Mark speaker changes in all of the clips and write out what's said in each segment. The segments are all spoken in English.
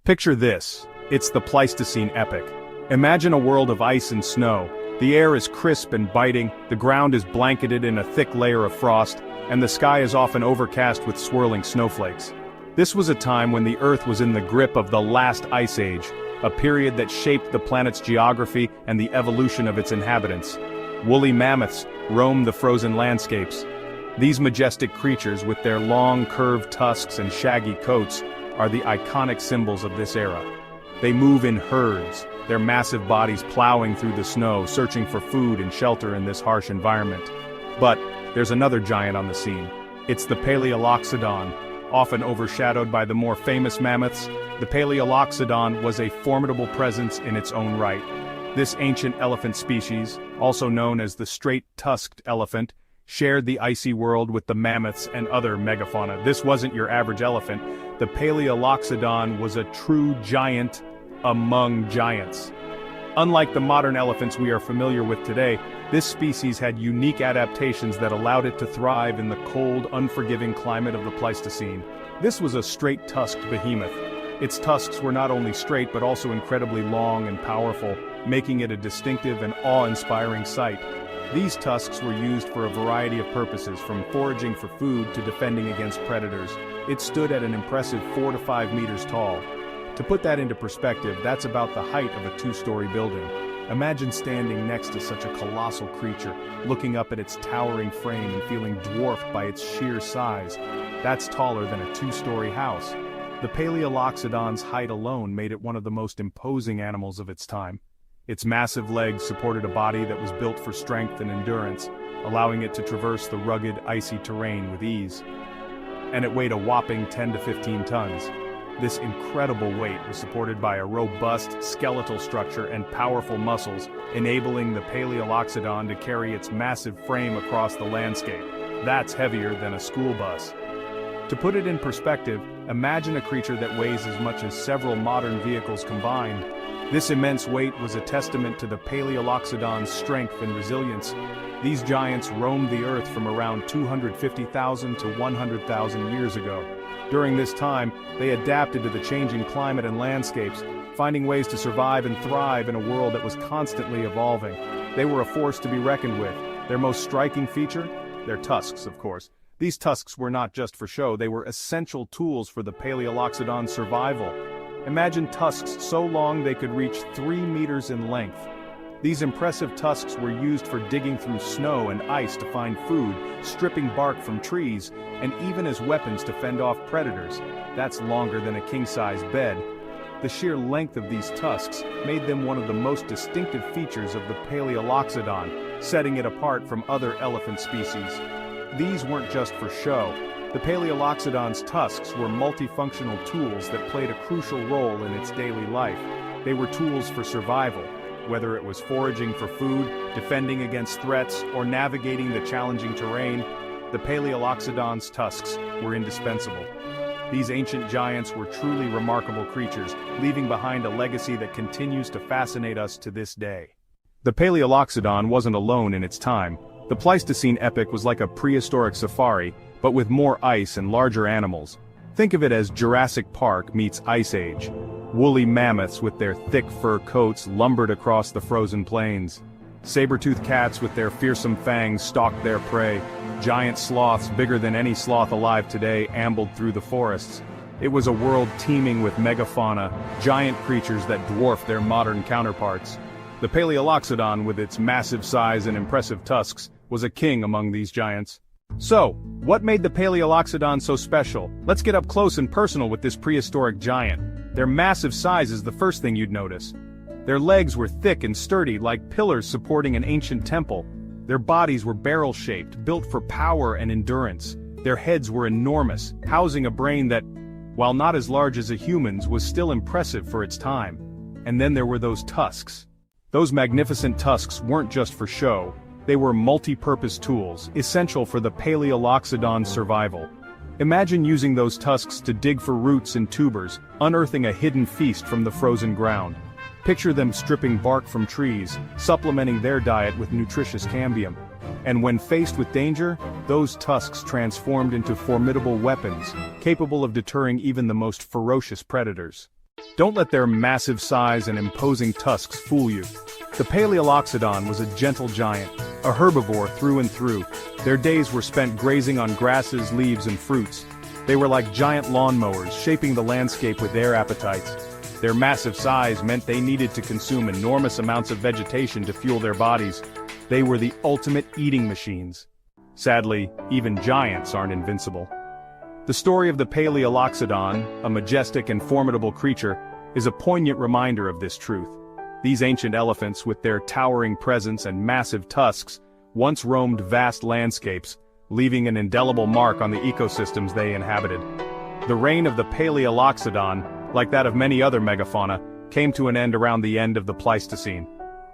Speaker 1: Picture this. It's the Pleistocene epoch. Imagine a world of ice and snow. The air is crisp and biting, the ground is blanketed in a thick layer of frost, and the sky is often overcast with swirling snowflakes. This was a time when the Earth was in the grip of the last ice age, a period that shaped the planet's geography and the evolution of its inhabitants. Woolly mammoths roamed the frozen landscapes. These majestic creatures, with their long, curved tusks and shaggy coats, are the iconic symbols of this era. They move in herds, their massive bodies plowing through the snow, searching for food and shelter in this harsh environment. But there's another giant on the scene. It's the Palaeoloxodon. Often overshadowed by the more famous mammoths, the Palaeoloxodon was a formidable presence in its own right. This ancient elephant species, also known as the straight-tusked elephant, shared the icy world with the mammoths and other megafauna. This wasn't your average elephant. The Palaeoloxodon was a true giant among giants. Unlike the modern elephants we are familiar with today, this species had unique adaptations that allowed it to thrive in the cold, unforgiving climate of the Pleistocene. This was a straight-tusked behemoth. Its tusks were not only straight but also incredibly long and powerful, making it a distinctive and awe-inspiring sight. These tusks were used for a variety of purposes, from foraging for food to defending against predators. It stood at an impressive 4 to 5 meters tall. To put that into perspective, that's about the height of a two-story building. Imagine standing next to such a colossal creature, looking up at its towering frame and feeling dwarfed by its sheer size. That's taller than a two-story house. The Palaeoloxodon's height alone made it one of the most imposing animals of its time. Its massive legs supported a body that was built for strength and endurance, allowing it to traverse the rugged, icy terrain with ease. And it weighed a whopping 10 to 15 tons. This incredible weight was supported by a robust skeletal structure and powerful muscles, enabling the Palaeoloxodon to carry its massive frame across the landscape. That's heavier than a school bus. To put it in perspective, imagine a creature that weighs as much as several modern vehicles combined. This immense weight was a testament to the Palaeoloxodon's strength and resilience. These giants roamed the Earth from around 250,000 to 100,000 years ago. During this time, they adapted to the changing climate and landscapes, finding ways to survive and thrive in a world that was constantly evolving. They were a force to be reckoned with. Their most striking feature? Their tusks, of course. These tusks were not just for show, they were essential tools for the Palaeoloxodon's survival. Imagine tusks so long they could reach 3 meters in length. These impressive tusks were used for digging through snow and ice to find food, stripping bark from trees, and even as weapons to fend off predators. That's longer than a king-size bed. The sheer length of these tusks made them one of the most distinctive features of the Palaeoloxodon, setting it apart from other elephant species. These weren't just for show. The Palaeoloxodon's tusks were multifunctional tools that played a crucial role in its daily life. They were tools for survival, whether it was foraging for food, defending against threats, or navigating the challenging terrain. The Palaeoloxodon's tusks were indispensable. These ancient giants were truly remarkable creatures, leaving behind a legacy that continues to fascinate us to this day. The Palaeoloxodon wasn't alone in its time. The Pleistocene epoch was like a prehistoric safari, but with more ice and larger animals. Think of it as Jurassic Park meets Ice Age. Woolly mammoths with their thick fur coats lumbered across the frozen plains. Saber-toothed cats with their fearsome fangs stalked their prey. Giant sloths bigger than any sloth alive today ambled through the forests. It was a world teeming with megafauna, giant creatures that dwarfed their modern counterparts. The Palaeoloxodon, with its massive size and impressive tusks, was a king among these giants. So, what made the Palaeoloxodon so special? Let's get up close and personal with this prehistoric giant. Their massive size is the first thing you'd notice. Their legs were thick and sturdy, like pillars supporting an ancient temple. Their bodies were barrel-shaped, built for power and endurance. Their heads were enormous, housing a brain that, while not as large as a human's, was still impressive for its time. And then there were those tusks. Those magnificent tusks weren't just for show. They were multi-purpose tools, essential for the Palaeoloxodon's survival. Imagine using those tusks to dig for roots and tubers, unearthing a hidden feast from the frozen ground. Picture them stripping bark from trees, supplementing their diet with nutritious cambium. And when faced with danger, those tusks transformed into formidable weapons, capable of deterring even the most ferocious predators. Don't let their massive size and imposing tusks fool you. The Palaeoloxodon was a gentle giant, a herbivore through and through. Their days were spent grazing on grasses, leaves, and fruits. They were like giant lawnmowers, shaping the landscape with their appetites. Their massive size meant they needed to consume enormous amounts of vegetation to fuel their bodies. They were the ultimate eating machines. Sadly, even giants aren't invincible. The story of the Palaeoloxodon, a majestic and formidable creature, is a poignant reminder of this truth. These ancient elephants, with their towering presence and massive tusks, once roamed vast landscapes, leaving an indelible mark on the ecosystems they inhabited. The reign of the Palaeoloxodon, like that of many other megafauna, came to an end around the end of the Pleistocene.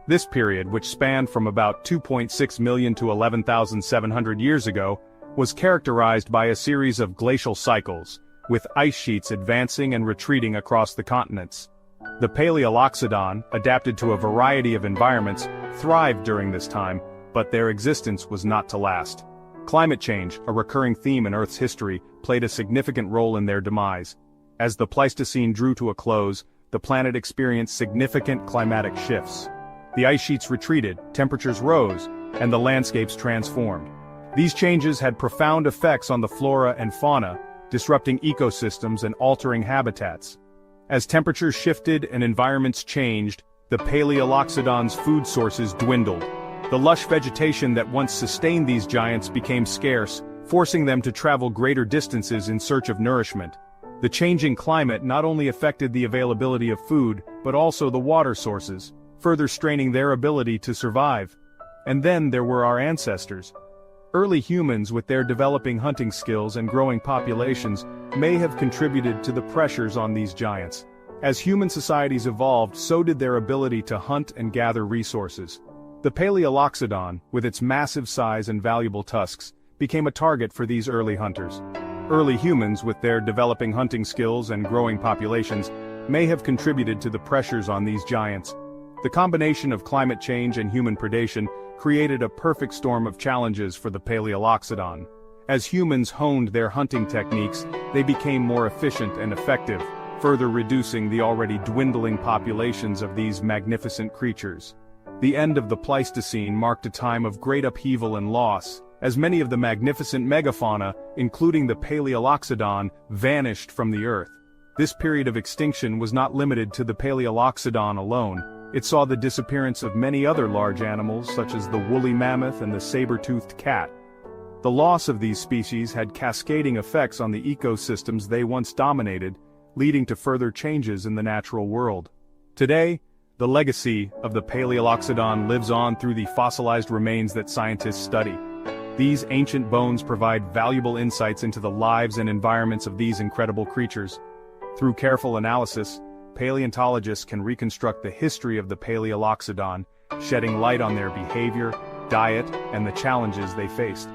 Speaker 1: This period, which spanned from about 2.6 million to 11,700 years ago, was characterized by a series of glacial cycles, with ice sheets advancing and retreating across the continents. The Palaeoloxodon, adapted to a variety of environments, thrived during this time, but their existence was not to last. Climate change, a recurring theme in Earth's history, played a significant role in their demise. As the Pleistocene drew to a close, the planet experienced significant climatic shifts. The ice sheets retreated, temperatures rose, and the landscapes transformed. These changes had profound effects on the flora and fauna, disrupting ecosystems and altering habitats. As temperatures shifted and environments changed, the Palaeoloxodon's food sources dwindled. The lush vegetation that once sustained these giants became scarce, forcing them to travel greater distances in search of nourishment. The changing climate not only affected the availability of food, but also the water sources, further straining their ability to survive. And then there were our ancestors. Early humans, with their developing hunting skills and growing populations, may have contributed to the pressures on these giants. As human societies evolved, so did their ability to hunt and gather resources. The Palaeoloxodon, with its massive size and valuable tusks, became a target for these early hunters. Early humans, with their developing hunting skills and growing populations, may have contributed to the pressures on these giants. The combination of climate change and human predation created a perfect storm of challenges for the Palaeoloxodon. As humans honed their hunting techniques, they became more efficient and effective, further reducing the already dwindling populations of these magnificent creatures. The end of the Pleistocene marked a time of great upheaval and loss, as many of the magnificent megafauna, including the Palaeoloxodon, vanished from the Earth. This period of extinction was not limited to the Palaeoloxodon alone. It saw the disappearance of many other large animals such as the woolly mammoth and the saber-toothed cat. The loss of these species had cascading effects on the ecosystems they once dominated, leading to further changes in the natural world. Today, the legacy of the Palaeoloxodon lives on through the fossilized remains that scientists study. These ancient bones provide valuable insights into the lives and environments of these incredible creatures. Through careful analysis, paleontologists can reconstruct the history of the Palaeoloxodon, shedding light on their behavior, diet, and the challenges they faced.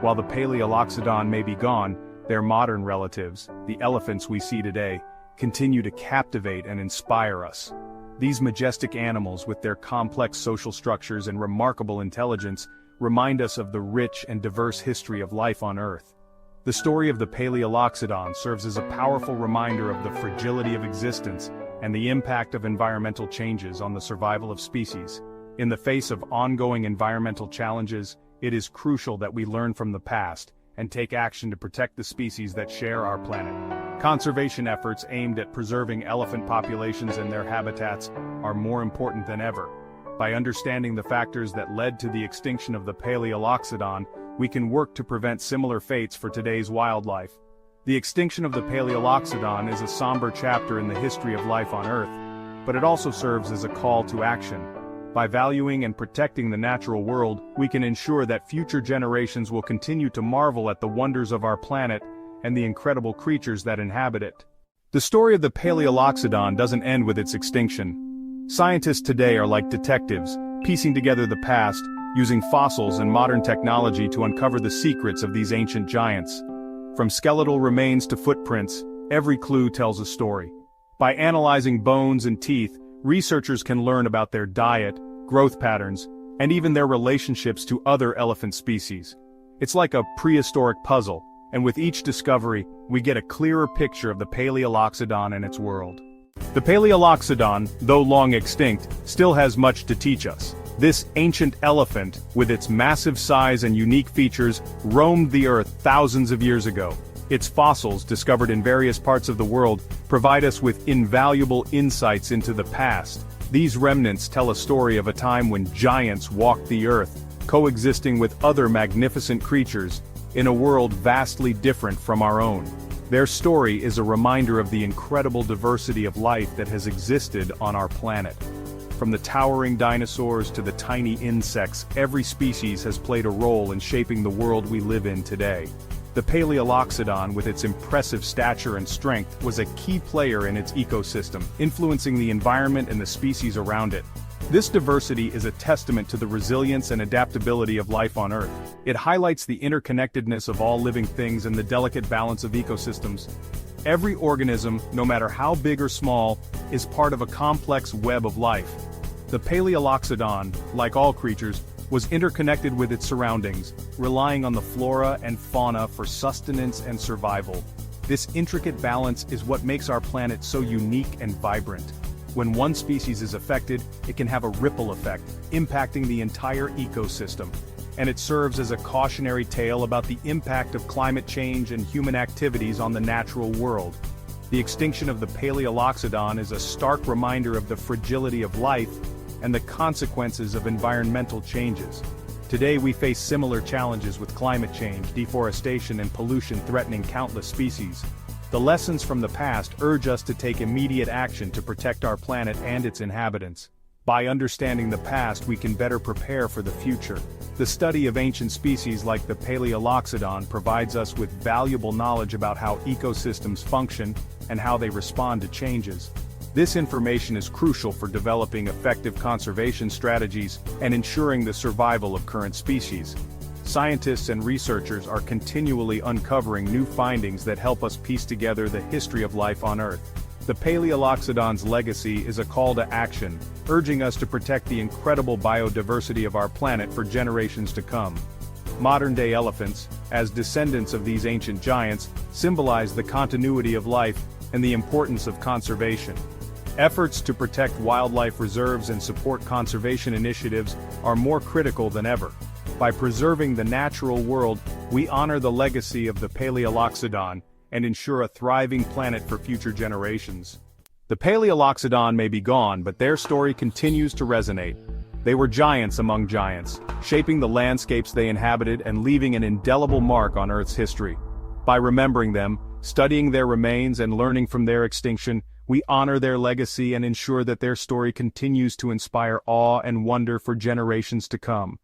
Speaker 1: While the Palaeoloxodon may be gone, their modern relatives, the elephants we see today, continue to captivate and inspire us. These majestic animals, with their complex social structures and remarkable intelligence, remind us of the rich and diverse history of life on Earth. The story of the Palaeoloxodon serves as a powerful reminder of the fragility of existence and the impact of environmental changes on the survival of species. In the face of ongoing environmental challenges, it is crucial that we learn from the past and take action to protect the species that share our planet. Conservation efforts aimed at preserving elephant populations and their habitats are more important than ever. By understanding the factors that led to the extinction of the Palaeoloxodon, we can work to prevent similar fates for today's wildlife. The extinction of the Palaeoloxodon is a somber chapter in the history of life on Earth, but it also serves as a call to action. By valuing and protecting the natural world, we can ensure that future generations will continue to marvel at the wonders of our planet and the incredible creatures that inhabit it. The story of the Palaeoloxodon doesn't end with its extinction. Scientists today are like detectives, piecing together the past, using fossils and modern technology to uncover the secrets of these ancient giants. From skeletal remains to footprints, every clue tells a story. By analyzing bones and teeth, researchers can learn about their diet, growth patterns, and even their relationships to other elephant species. It's like a prehistoric puzzle, and with each discovery, we get a clearer picture of the Palaeoloxodon and its world. The Palaeoloxodon, though long extinct, still has much to teach us. This ancient elephant, with its massive size and unique features, roamed the Earth thousands of years ago. Its fossils, discovered in various parts of the world, provide us with invaluable insights into the past. These remnants tell a story of a time when giants walked the Earth, coexisting with other magnificent creatures, in a world vastly different from our own. Their story is a reminder of the incredible diversity of life that has existed on our planet. From the towering dinosaurs to the tiny insects, every species has played a role in shaping the world we live in today. The Palaeoloxodon, with its impressive stature and strength, was a key player in its ecosystem, influencing the environment and the species around it. This diversity is a testament to the resilience and adaptability of life on Earth. It highlights the interconnectedness of all living things and the delicate balance of ecosystems. Every organism, no matter how big or small, is part of a complex web of life. The Palaeoloxodon, like all creatures, was interconnected with its surroundings, relying on the flora and fauna for sustenance and survival. This intricate balance is what makes our planet so unique and vibrant. When one species is affected, it can have a ripple effect, impacting the entire ecosystem. And it serves as a cautionary tale about the impact of climate change and human activities on the natural world. The extinction of the Palaeoloxodon is a stark reminder of the fragility of life and the consequences of environmental changes. Today we face similar challenges with climate change, deforestation and pollution threatening countless species. The lessons from the past urge us to take immediate action to protect our planet and its inhabitants. By understanding the past, we can better prepare for the future. The study of ancient species like the Palaeoloxodon provides us with valuable knowledge about how ecosystems function and how they respond to changes. This information is crucial for developing effective conservation strategies and ensuring the survival of current species. Scientists and researchers are continually uncovering new findings that help us piece together the history of life on Earth. The Palaeoloxodon's legacy is a call to action, urging us to protect the incredible biodiversity of our planet for generations to come. Modern-day elephants, as descendants of these ancient giants, symbolize the continuity of life and the importance of conservation. Efforts to protect wildlife reserves and support conservation initiatives are more critical than ever. By preserving the natural world, we honor the legacy of the Palaeoloxodon and ensure a thriving planet for future generations. The Palaeoloxodon may be gone, but their story continues to resonate. They were giants among giants, shaping the landscapes they inhabited and leaving an indelible mark on Earth's history. By remembering them, studying their remains and learning from their extinction, we honor their legacy and ensure that their story continues to inspire awe and wonder for generations to come.